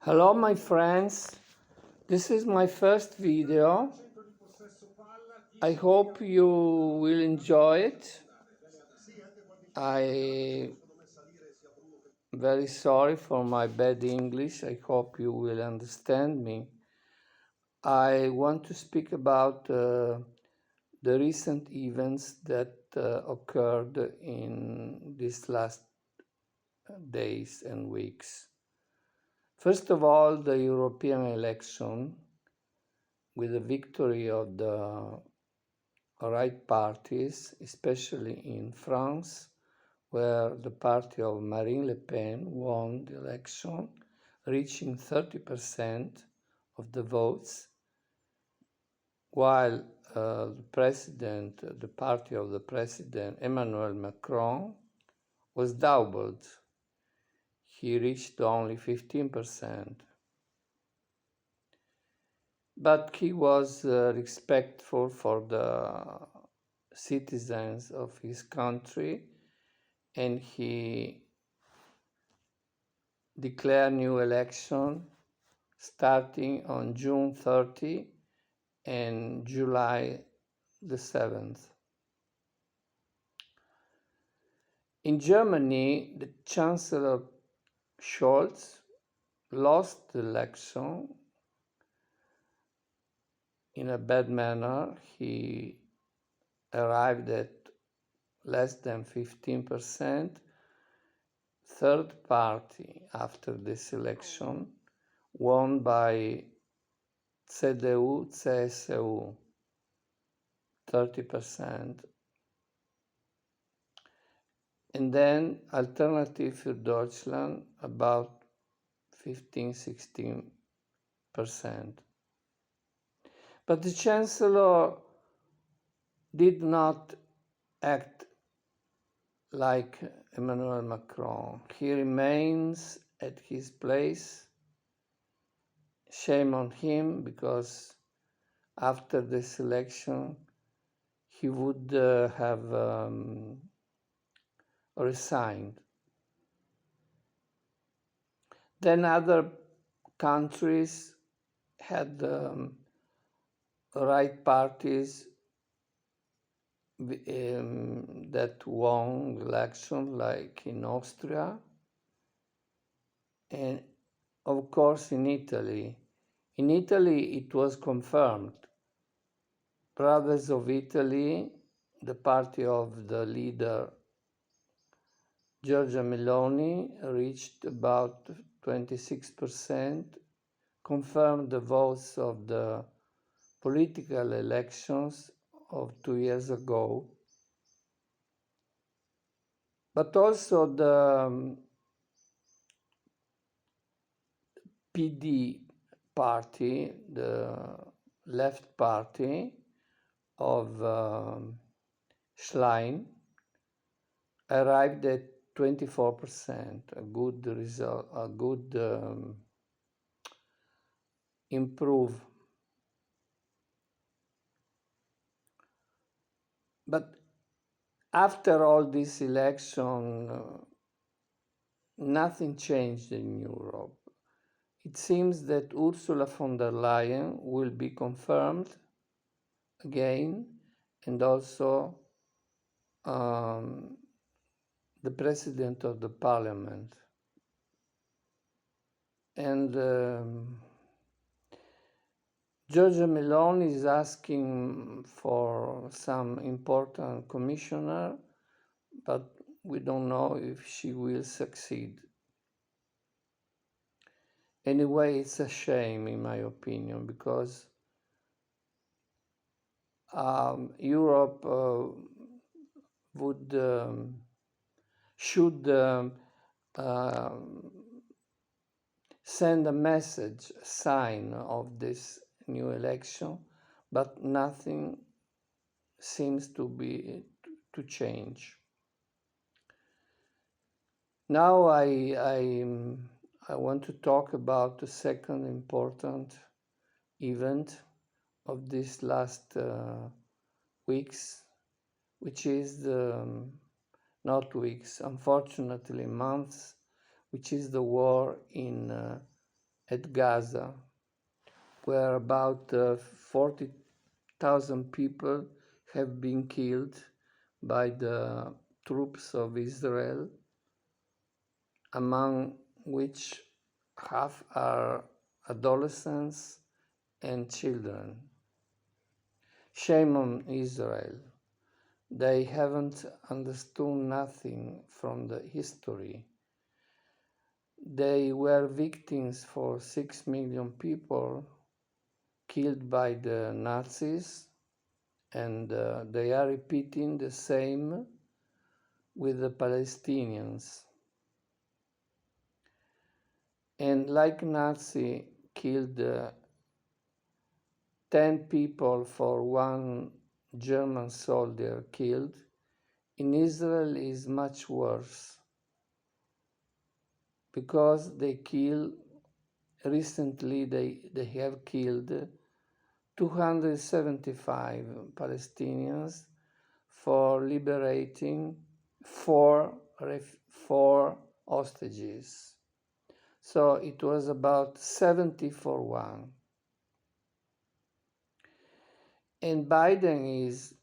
Hello my friends, this is my first video. I hope you will enjoy it. I'm very sorry for my bad English. I hope you will understand me. I want to speak about the recent events that occurred in these last days and weeks. First of all, the European election, with the victory of the right parties, especially in France, where the party of Marine Le Pen won the election, reaching 30% of the votes, while the party of the president, Emmanuel Macron, was doubled. He reached only 15%. But he was respectful for the citizens of his country, and he declared new election starting on June 30 and July the 7th. In Germany, the Chancellor Scholz lost the election in a bad manner. He arrived at less than 15%. Third party after this election, won by CDU-CSU, 30%. And then Alternative für Deutschland, about 15-16%. But the Chancellor did not act like Emmanuel Macron. He remains at his place. Shame on him, because after this election he would have resigned. Then other countries had right parties that won the election, like in Austria, and of course in Italy. In Italy it was confirmed. Brothers of Italy, the party of the leader Giorgia Meloni, reached about 26%, confirmed the votes of the political elections of 2 years ago. But also the PD party, the left party of Schlein, arrived at 24%, a good result, a good improve. But after all this election, nothing changed in Europe. It seems that Ursula von der Leyen will be confirmed again, and also the president of the parliament. And Giorgia Meloni is asking for some important commissioner, but we don't know if she will succeed. Anyway, it's a shame, in my opinion, because Europe should send a message, a sign of this new election, but nothing seems to change. Now I want to talk about the second important event of these last weeks, which is not weeks, unfortunately months, which is the war in at Gaza, where about 40,000 people have been killed by the troops of Israel, among which half are adolescents and children. Shame on Israel. They haven't understood nothing from the history. They were victims for 6 million people killed by the Nazis, and they are repeating the same with the Palestinians. And like Nazi killed 10 people for one German soldier killed, in Israel is much worse, because recently they have killed 275 Palestinians for liberating four hostages. So it was about 70 for 1. And Biden is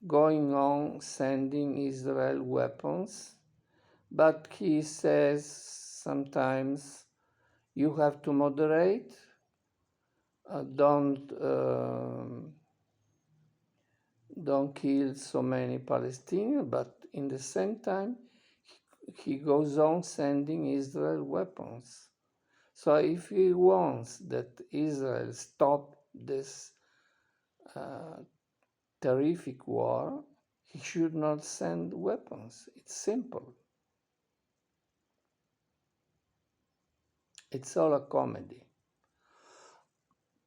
going on sending Israel weapons, but he says sometimes you have to moderate, don't kill so many Palestinians, but in the same time, he goes on sending Israel weapons. So if he wants that Israel stop this terrific war, he should not send weapons. It's simple. It's all a comedy.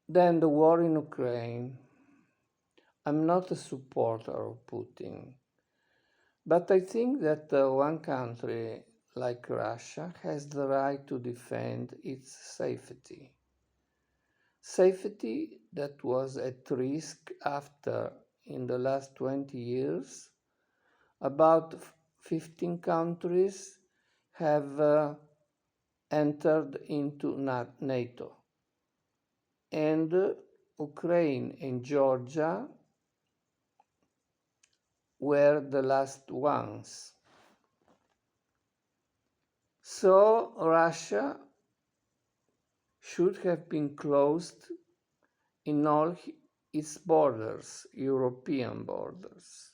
Then the war in Ukraine. I'm not a supporter of Putin, but I think that one country like Russia has the right to defend its safety. Safety that was at risk after, in the last 20 years, about 15 countries have entered into NATO. And Ukraine and Georgia were the last ones. So Russia should have been closed in all its borders, European borders.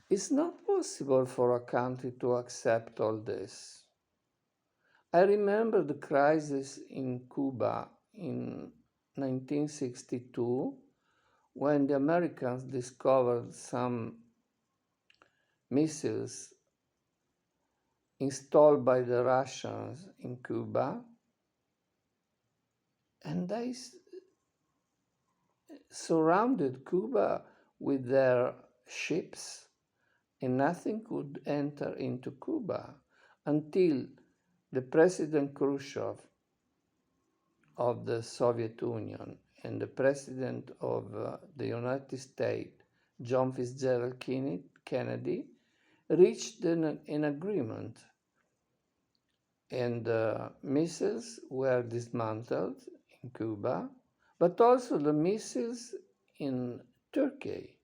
It's not possible for a country to accept all this. I remember the crisis in Cuba in 1962, when the Americans discovered some missiles installed by the Russians in Cuba, and they surrounded Cuba with their ships, and nothing could enter into Cuba until the President Khrushchev of the Soviet Union and the President of the United States, John Fitzgerald Kennedy, reached an agreement, and missiles were dismantled in Cuba, but also the missiles in Turkey.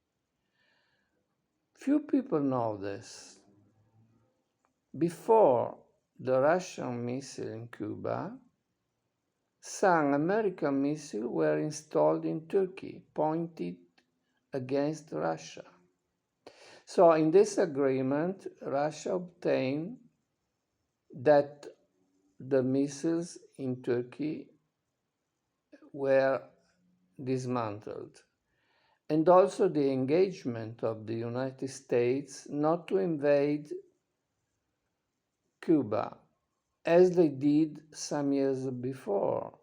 Few people know this. Before the Russian missile in Cuba, some American missiles were installed in Turkey, pointed against Russia. So in this agreement, Russia obtained that the missiles in Turkey were dismantled, and also the engagement of the United States not to invade Cuba, as they did some years before,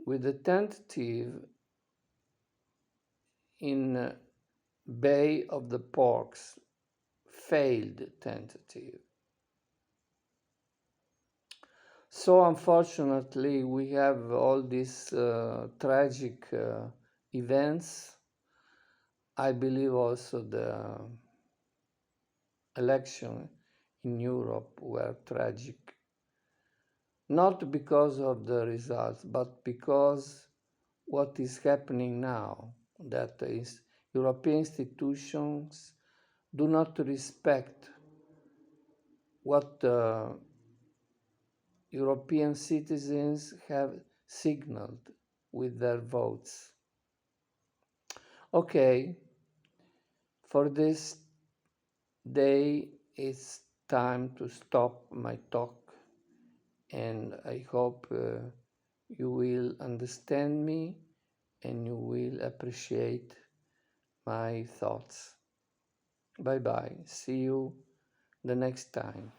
with a tentative in Bay of the Porks, failed tentative. So unfortunately, we have all these tragic events. I believe also the election in Europe were tragic. not because of the results, but because what is happening now, that is, European institutions do not respect what European citizens have signaled with their votes. Okay, for this day it's time to stop my talk, and I hope you will understand me and you will appreciate my thoughts. Bye bye. See you the next time.